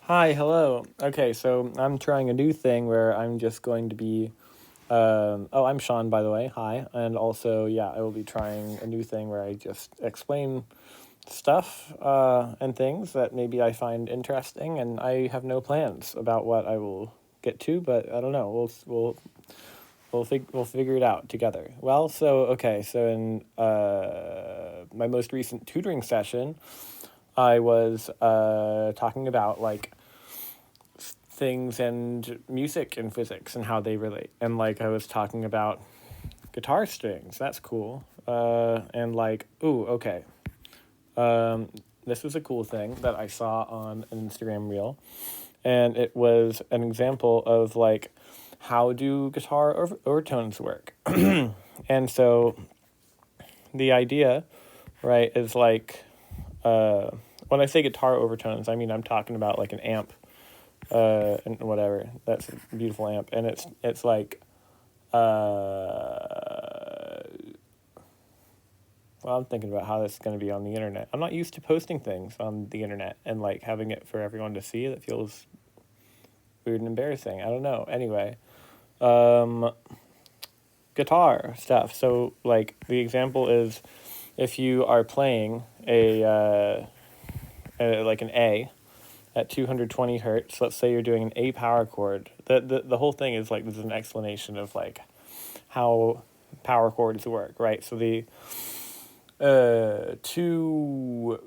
Hi, hello. Okay, so I'm trying a new thing where I'm just going to be. I'm Sean, by the way. Hi. And also, yeah, I will be trying a new thing where I just explain stuff and things that maybe I find interesting, and I have no plans about what I will get to, but I don't know. We'll figure it out together. Well, so in my most recent tutoring session, I was talking about like things and music and physics and how they relate. And like I was talking about guitar strings, that's cool. And like, ooh, okay. Um, this was a cool thing that I saw on an Instagram reel, and it was an example of like how do guitar overtones work. And so the idea, right, is like when I say guitar overtones, I mean I'm talking about like an amp and whatever. That's a beautiful amp, and it's like, well, I'm thinking about how this is going to be on the internet. I'm not used to posting things on the internet and like having it for everyone to see. That feels weird and embarrassing. I don't know. Anyway, um, guitar stuff. So like the example is if you are playing like an A at 220 hertz. Let's say you're doing an A power chord. The whole thing is like this is an explanation of like how power chords work, right? So the two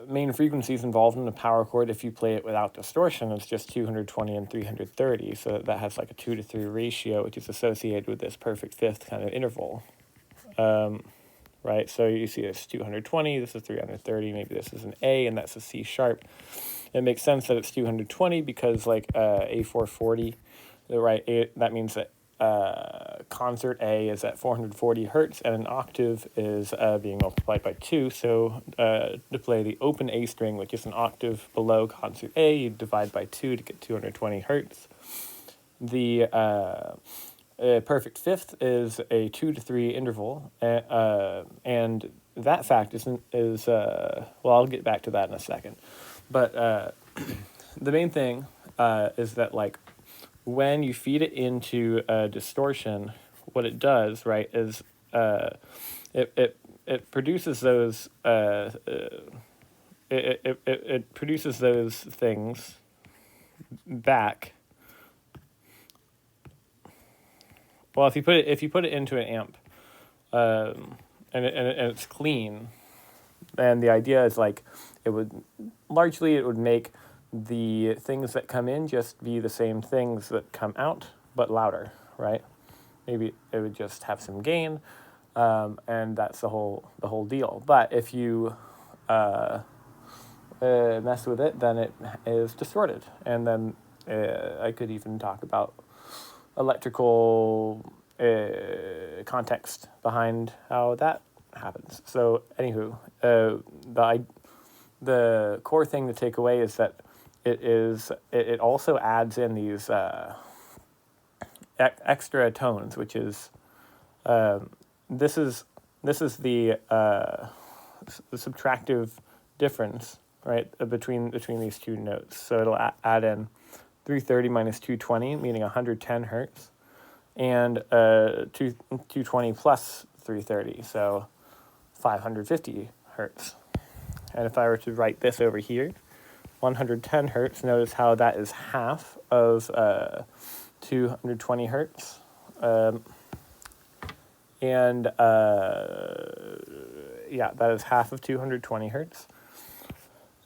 main frequencies involved in a power chord, if you play it without distortion, it's just 220 and 330. So that has like a 2 to 3 ratio, which is associated with this perfect fifth kind of interval. Right? So you see this 220, this is 330, maybe this is an A, and that's a C sharp. It makes sense that it's 220 because like A440, right? That means that concert A is at 440 hertz, and an octave is being multiplied by 2. So to play the open A string, which is an octave below concert A, you divide by 2 to get 220 hertz. The perfect fifth is a 2 to 3 interval, and that fact is well, I'll get back to that in a second. But the main thing is that like when you feed it into distortion, what it does, right, is it produces those it produces those things back. Well, if you put it into an amp, and it's clean, and the idea is like it would make the things that come in just be the same things that come out but louder, right? Maybe it would just have some gain, and that's the whole deal. But if you mess with it, then it is distorted, and then I could even talk about electrical context behind how that happens. So, anywho, the core thing to take away is that it also adds in these extra tones, which is this is the subtractive difference, right, between these two notes. So it'll add in 330 minus 220, meaning 110 hertz, and 220 plus 330, so 550 hertz. And if I were to write this over here, 110 hertz, notice how that is half of 220 hertz. And yeah, that is half of 220 hertz.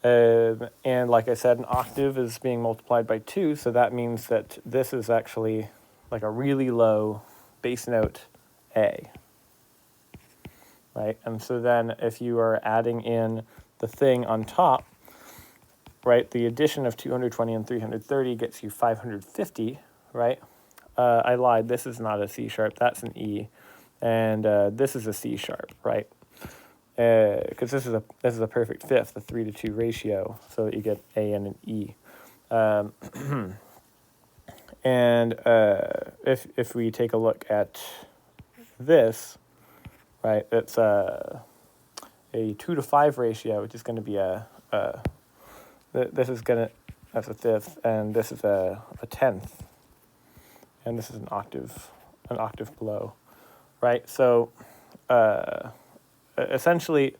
And like I said, an octave is being multiplied by 2, so that means that this is actually like a really low bass note A, right? And so then if you are adding in the thing on top, right, the addition of 220 and 330 gets you 550, right? I lied, this is not a C sharp, that's an E, and this is a C sharp, right? Because this is a perfect fifth, a 3 to 2 ratio, so that you get A and an E. And if we take a look at this, right, it's a 2 to 5 ratio, which is going to be this is going that's a fifth, and this is a tenth, and this is an octave below, right? So essentially,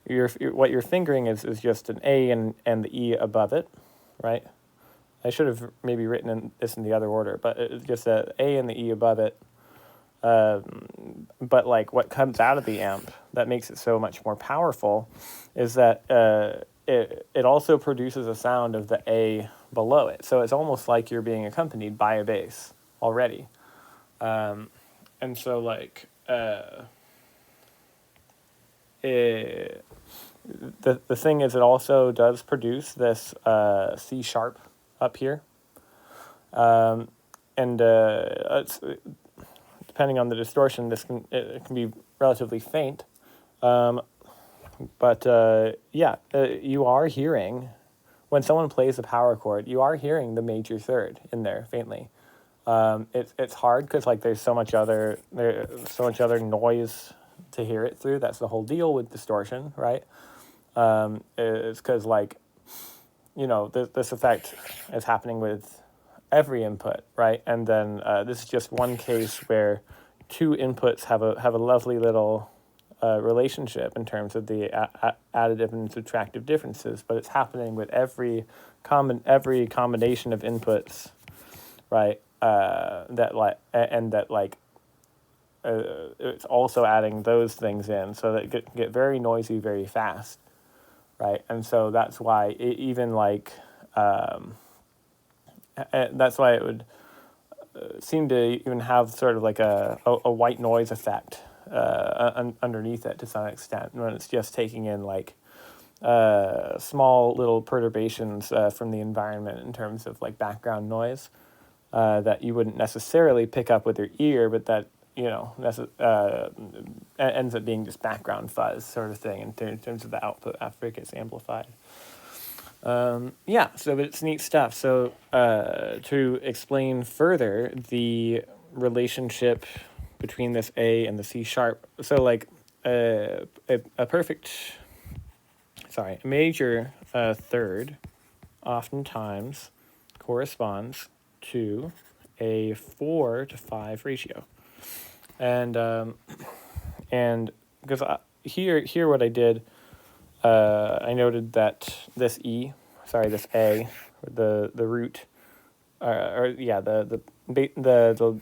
what you're fingering is just an A and the E above it, right? I should have maybe written this in the other order, but it's just a A and the E above it. But like what comes out of the amp that makes it so much more powerful is that it also produces a sound of the A below it. So it's almost like you're being accompanied by a bass already. And so like the thing is, it also does produce this C sharp up here. And it's, depending on the distortion, it can be relatively faint. But you are hearing, when someone plays a power chord, you are hearing the major third in there faintly. It's hard because like there's so much other noise to hear it through. That's the whole deal with distortion, right? It's because like, this effect is happening with every input, right? And then this is just one case where two inputs have a lovely little relationship in terms of the additive and subtractive differences, but it's happening with every combination of inputs, right? It's also adding those things in, so that it get very noisy very fast, right? And so that's why that's why it would seem to even have sort of like a white noise effect underneath it to some extent, when it's just taking in like small little perturbations from the environment in terms of like background noise that you wouldn't necessarily pick up with your ear, but that ends up being just background fuzz sort of thing in terms of the output after it gets amplified. So it's neat stuff. So to explain further the relationship between this A and the C sharp, so like a major third oftentimes corresponds to a 4-to-5 ratio, and because here what I did, I noted that this A, the root, the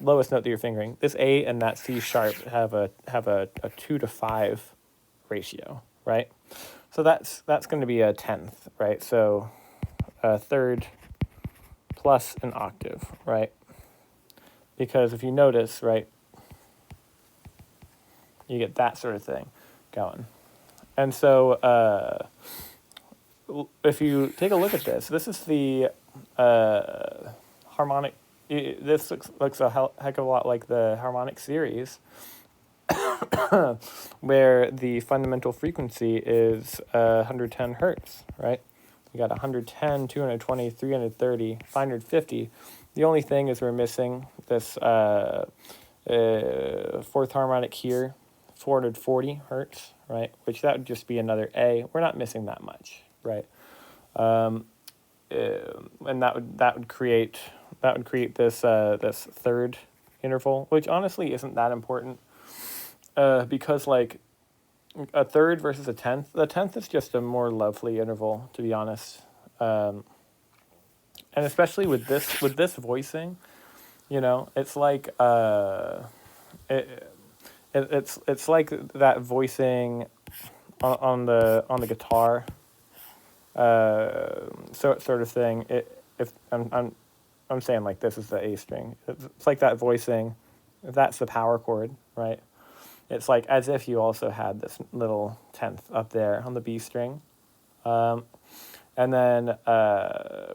lowest note that you're fingering, this A and that C sharp have a 2-to-5 ratio, right? So that's going to be a tenth, right? So a third plus an octave, right? Because if you notice, right, you get that sort of thing going. And so if you take a look at this is the harmonic. This looks a heck of a lot like the harmonic series, where the fundamental frequency is 110 hertz, right? You got 110, 220, 330, 550. The only thing is we're missing this fourth harmonic here, 440 hertz, right? Which that would just be another A. We're not missing that much, right? And that would create this this third interval, which honestly isn't that important, because like a third versus a tenth, the tenth is just a more lovely interval, to be honest. And especially with this voicing, it's like it's like that voicing on the guitar, sort of thing. If I'm saying like this is the A string, it's like that voicing. That's the power chord, right? It's like as if you also had this little tenth up there on the B string, and then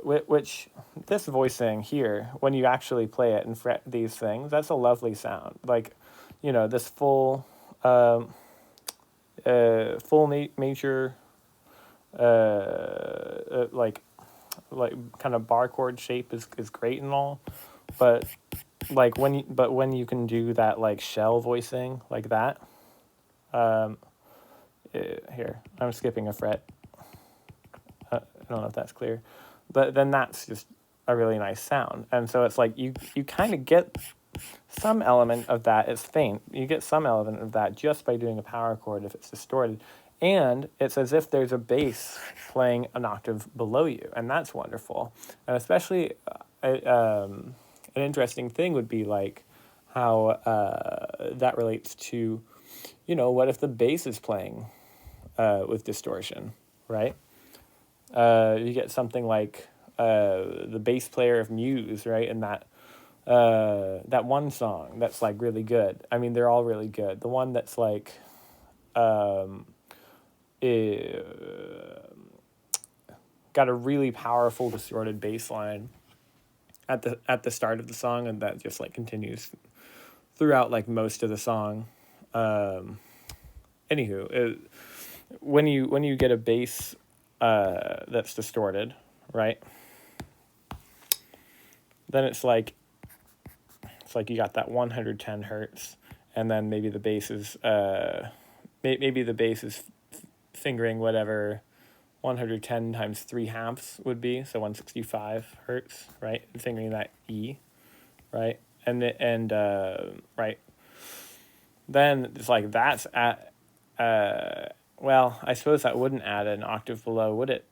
which this voicing here, when you actually play it and fret these things, that's a lovely sound. Like, this full major like kind of bar chord shape is great and all, but when you can do that like shell voicing like that, here I'm skipping a fret. I don't know if that's clear, but then that's just a really nice sound. And so it's like you kind of get some element of that. It's faint. You get some element of that just by doing a power chord if it's distorted. And it's as if there's a bass playing an octave below you, and that's wonderful. And especially an interesting thing would be like how that relates to, what if the bass is playing with distortion, right? You get something like the bass player of Muse, right? And that one song that's like really good. I mean, they're all really good. The one that's like got a really powerful distorted bass line at the start of the song, and that just like continues throughout like most of the song. When you get a bass that's distorted, right? Then it's like you got that 110 hertz, and then maybe the bass is fingering whatever 110 times 3/2 would be, so 165 hertz, right? Fingering that E, right? Right. Then it's like that's at well, I suppose that wouldn't add an octave below, would it?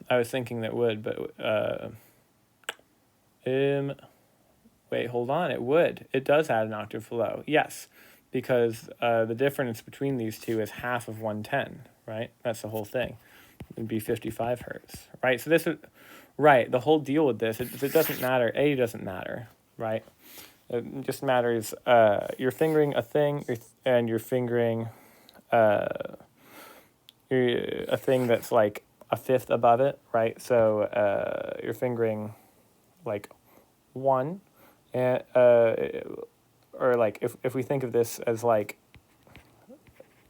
I was thinking that would, but wait, hold on, it would. It does add an octave below, yes, because the difference between these two is half of 110, right? That's the whole thing. It'd be 55 hertz, right? So this is, right, the whole deal with this, it doesn't matter, A doesn't matter, right? It just matters, you're fingering a thing, and you're fingering a thing that's like a fifth above it, right? So you're fingering like 1, and or like if we think of this as like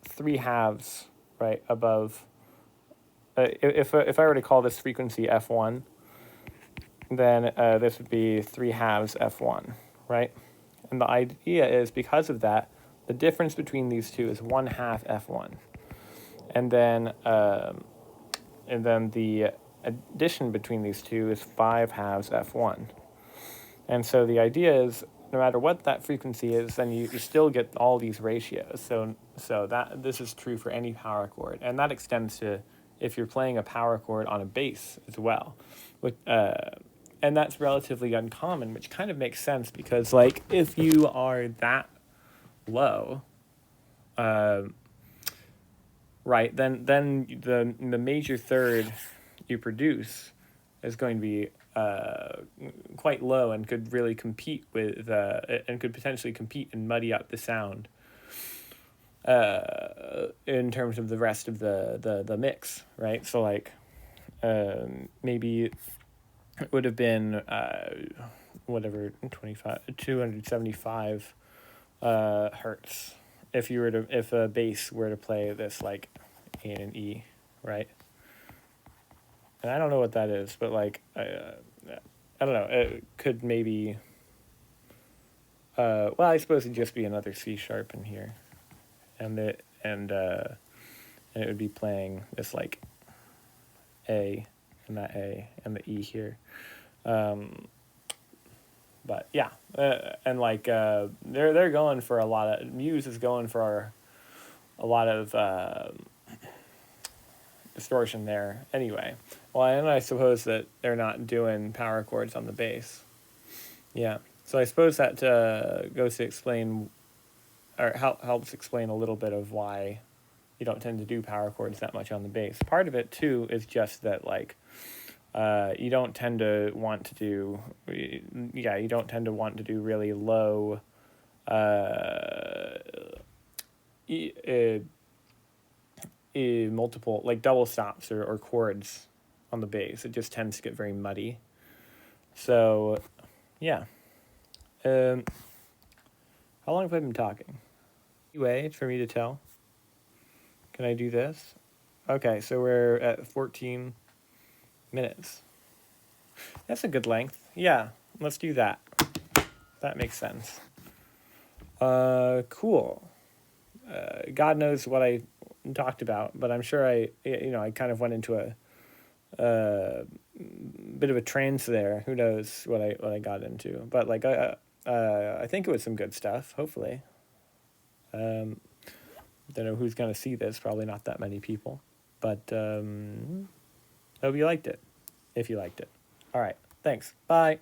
3/2, right, above. If I were to call this frequency F1, then this would be 3/2 F1, right? And the idea is, because of that, the difference between these two is 1/2 F1, and then the addition between these two is 5/2 F1. And so the idea is, no matter what that frequency is, then you still get all these ratios. So that this is true for any power chord, and that extends to if you're playing a power chord on a bass as well, and that's relatively uncommon, which kind of makes sense because like if you are that low, right, then the major third you produce is going to be quite low and could really compete with and could potentially compete and muddy up the sound in terms of the rest of the mix, right? So like maybe it would have been 275 hertz if a bass were to play this like A and E, right? And I don't know what that is, but like I don't know. It could maybe. Well, I suppose it'd just be another C sharp in here, and it would be playing this like A and that A and the E here, but yeah, and like they're going for a lot of Muse is going for a lot of distortion there anyway. Well, and I suppose that they're not doing power chords on the bass. Yeah, so I suppose that goes to explain, or helps explain a little bit of why you don't tend to do power chords that much on the bass. Part of it too is just that like you don't tend to want to do really low multiple like double stops or chords on the bass. It just tends to get very muddy. So yeah. How long have I been talking? Way for me to tell. Can I do this? Okay, so we're at 14 minutes. That's a good length. Yeah, let's do that. That makes sense. Cool. God knows what I talked about, but I'm sure I kind of went into bit of a trance there. Who knows what I got into? But like I think it was some good stuff. Hopefully, don't know who's gonna see this. Probably not that many people. But hope you liked it. If you liked it, all right. Thanks. Bye.